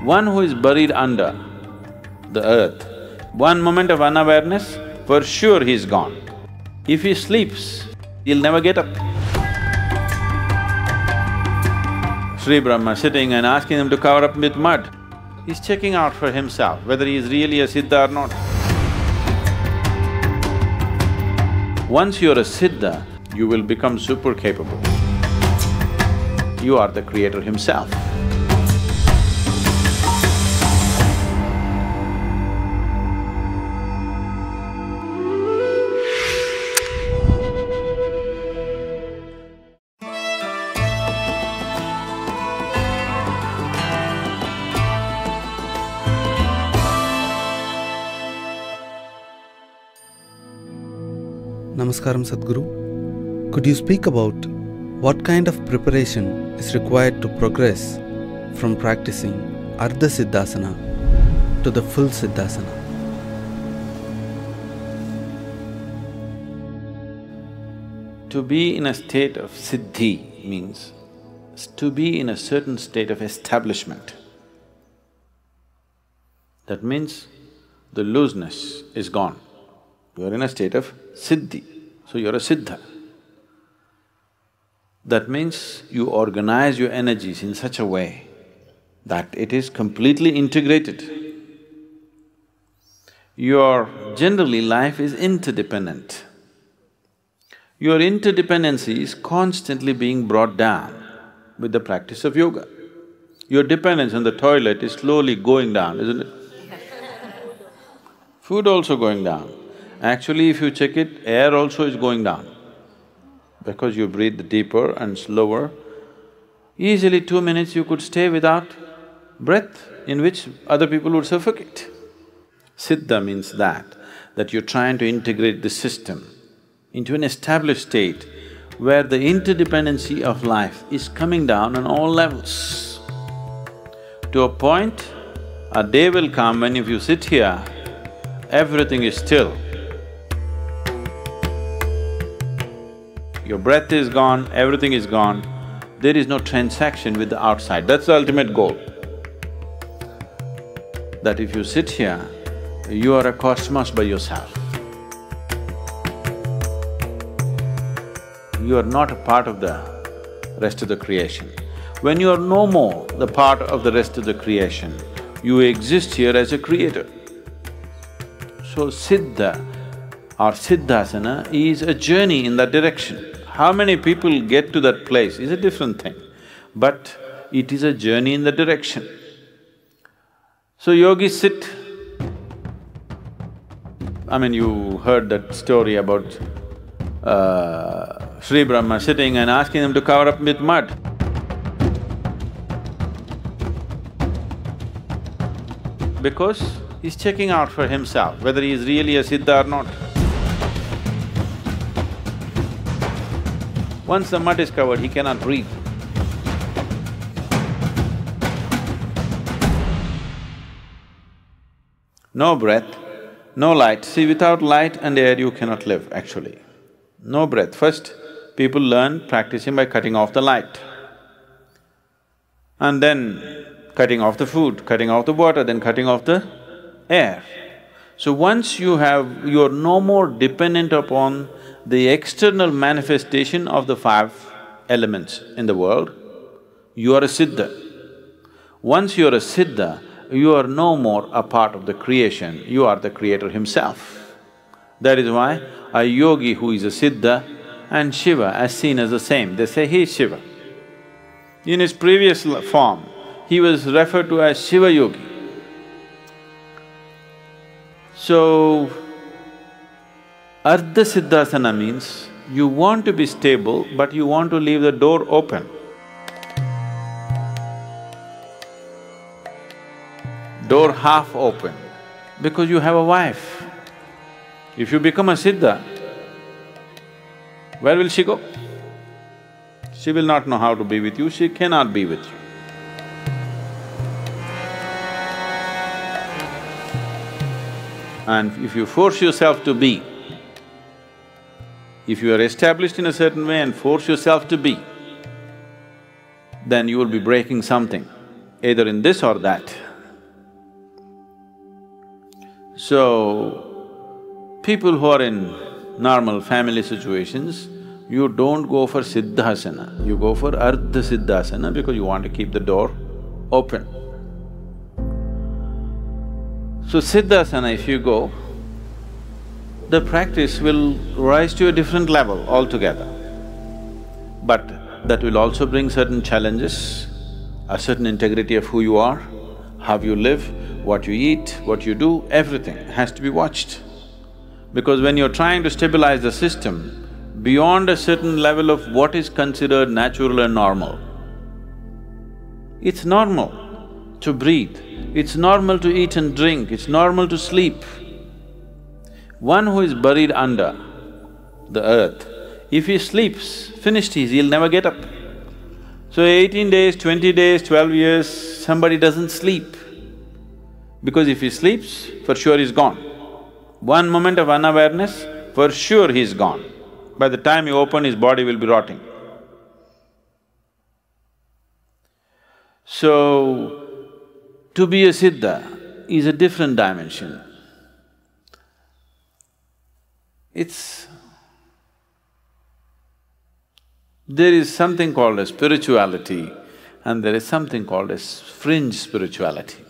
One who is buried under the earth, one moment of unawareness, for sure he's gone. If he sleeps, he'll never get up. Sri Brahma sitting and asking him to cover up with mud, he's checking out for himself whether he is really a siddha or not. Once you're a siddha, you will become super capable. You are the creator himself. Namaskaram Sadhguru. Could you speak about what kind of preparation is required to progress from practicing Ardha Siddhasana to the full Siddhasana? To be in a state of siddhi means to be in a certain state of establishment. That means the looseness is gone. You are in a state of siddhi, so you are a siddha. That means you organize your energies in such a way that it is completely integrated. Your… generally life is interdependent. Your interdependency is constantly being brought down with the practice of yoga. Your dependence on the toilet is slowly going down, isn't it? Food also going down. Actually, if you check it, air also is going down. Because you breathe deeper and slower, easily 2 minutes you could stay without breath, in which other people would suffocate. Siddha means that you're trying to integrate the system into an established state where the interdependency of life is coming down on all levels. To a point, a day will come when if you sit here, everything is still. Your breath is gone, everything is gone, there is no transaction with the outside, that's the ultimate goal. That if you sit here, you are a cosmos by yourself. You are not a part of the rest of the creation. When you are no more the part of the rest of the creation, you exist here as a creator. So siddha or siddhasana is a journey in that direction. How many people get to that place is a different thing, but it is a journey in the direction. So yogis sit… you heard that story about Sri Brahma sitting and asking him to cover up with mud. Because he's checking out for himself whether he is really a siddha or not. Once the mud is covered, he cannot breathe. No breath, no light. See, without light and air you cannot live actually. No breath. First, people learn practicing by cutting off the light. And then cutting off the food, cutting off the water, then cutting off the air. So once you're no more dependent upon the external manifestation of the 5 elements in the world, you are a siddha. Once you're a siddha, you are no more a part of the creation, you are the creator himself. That is why a yogi who is a siddha and Shiva are seen as the same, they say he is Shiva. In his previous form, he was referred to as Shiva Yogi. So, Ardha Siddhasana means you want to be stable, but you want to leave the door open. Door half open, because you have a wife. If you become a siddha, where will she go? She will not know how to be with you, she cannot be with you. And if you force yourself to be, if you are established in a certain way and force yourself to be, then you will be breaking something, either in this or that. So, people who are in normal family situations, you don't go for siddhasana, you go for ardha siddhasana because you want to keep the door open. So siddhasana, if you go, the practice will rise to a different level altogether. But that will also bring certain challenges, a certain integrity of who you are, how you live, what you eat, what you do, everything has to be watched. Because when you're trying to stabilize the system, beyond a certain level of what is considered natural and normal, it's normal to breathe, it's normal to eat and drink, it's normal to sleep. One who is buried under the earth, if he sleeps, finished he'll never get up. So 18 days, 20 days, 12 years, somebody doesn't sleep. Because if he sleeps, for sure he's gone. One moment of unawareness, for sure he's gone. By the time you open, his body will be rotting. So, to be a siddha is a different dimension. There is something called as spirituality and there is something called as fringe spirituality.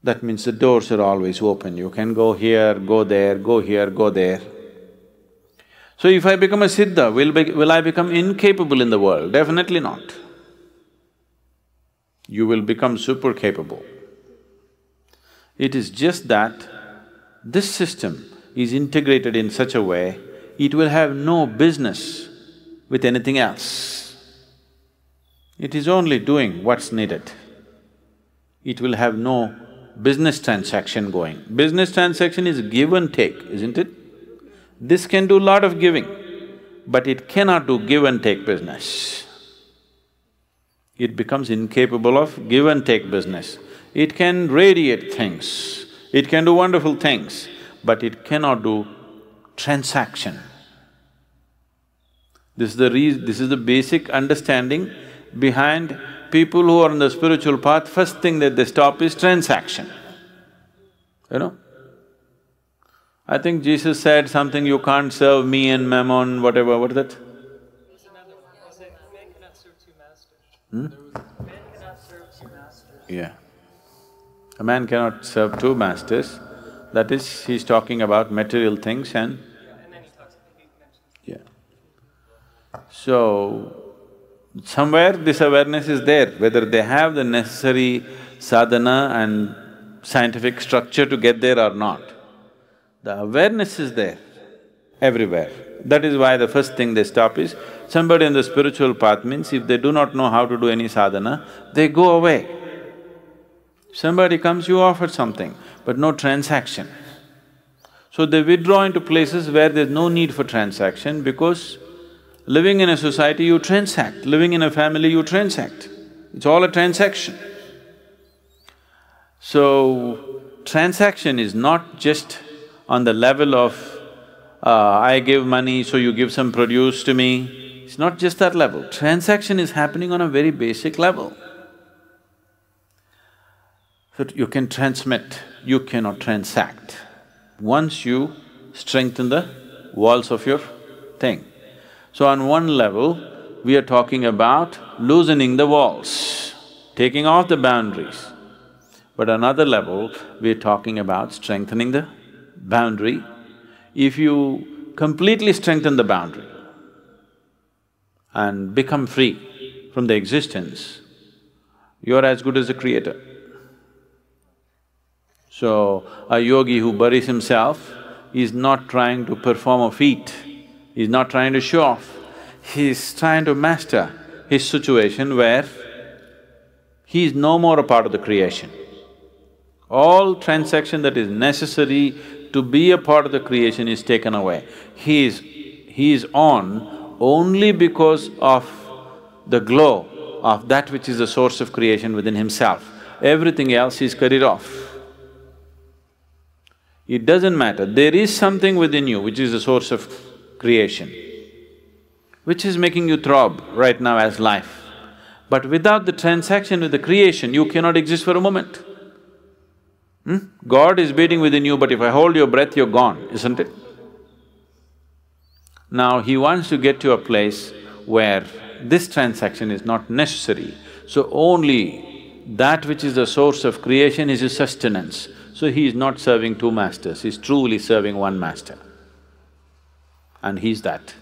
That means the doors are always open, you can go here, go there, go here, go there. So if I become a siddha, will I become incapable in the world? Definitely not. You will become super capable. It is just that this system is integrated in such a way, it will have no business with anything else. It is only doing what's needed. It will have no business transaction going. Business transaction is give and take, isn't it? This can do lot of giving, but it cannot do give and take business. It becomes incapable of give and take business. It can radiate things, it can do wonderful things, but it cannot do transaction. This is the basic understanding behind people who are on the spiritual path, first thing that they stop is transaction, you know? I think Jesus said something, you can't serve me and mammon, whatever, what is that? There's another one. He said, man cannot serve two masters. Man cannot serve two masters. Yeah. A man cannot serve two masters, that is, he's talking about material things and… And then he talks about, he mentions… Yeah. So, somewhere this awareness is there, whether they have the necessary sadhana and scientific structure to get there or not. The awareness is there everywhere. That is why the first thing they stop is, somebody on the spiritual path means if they do not know how to do any sadhana, they go away. Somebody comes, you offer something, but no transaction. So they withdraw into places where there's no need for transaction because living in a society you transact, living in a family you transact. It's all a transaction. So, transaction is not just on the level of, I give money so you give some produce to me. It's not just that level. Transaction is happening on a very basic level. So you can transmit, you cannot transact. Once you strengthen the walls of your thing. So on one level, we are talking about loosening the walls, taking off the boundaries. But another level, we are talking about strengthening the boundary. If you completely strengthen the boundary and become free from the existence, you're as good as the creator. So, a yogi who buries himself is not trying to perform a feat, he's not trying to show off, he's trying to master his situation where he is no more a part of the creation. All transaction that is necessary to be a part of the creation is taken away. He is on only because of the glow of that which is the source of creation within himself. Everything else is cut it off. It doesn't matter, there is something within you which is the source of creation, which is making you throb right now as life. But without the transaction with the creation, you cannot exist for a moment. God is beating within you, but if I hold your breath, you're gone, isn't it? Now he wants to get to a place where this transaction is not necessary, so only that which is the source of creation is his sustenance. So he is not serving two masters, he's truly serving one master. And he's that.